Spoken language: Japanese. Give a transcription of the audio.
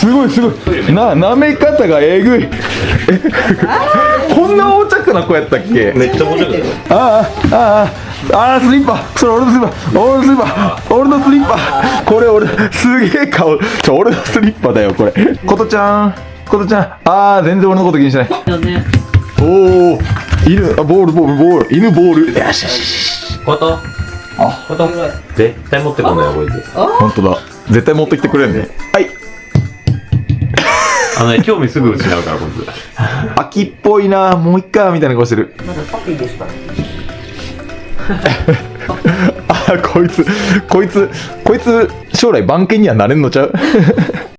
すごいすごい。舐め方がえぐい。こんな横着な子やったっけ？めっちゃ面白い。スリッパ。それ俺のスリッパ。俺のスリッパ。これ俺すげえ顔。俺のスリッパだよこれ。ことちゃん。全然俺のこと気にしない。おお。犬ボール。犬ボール。よしよし。こと絶対持ってこんだよこいつ。本当だ。絶対持ってきてくれんね。はい。興味すぐ失うからこいつ。秋っぽいな。もう一回みたいな顔してる。まだパピーですから。こいつ将来番犬にはなれんのちゃう？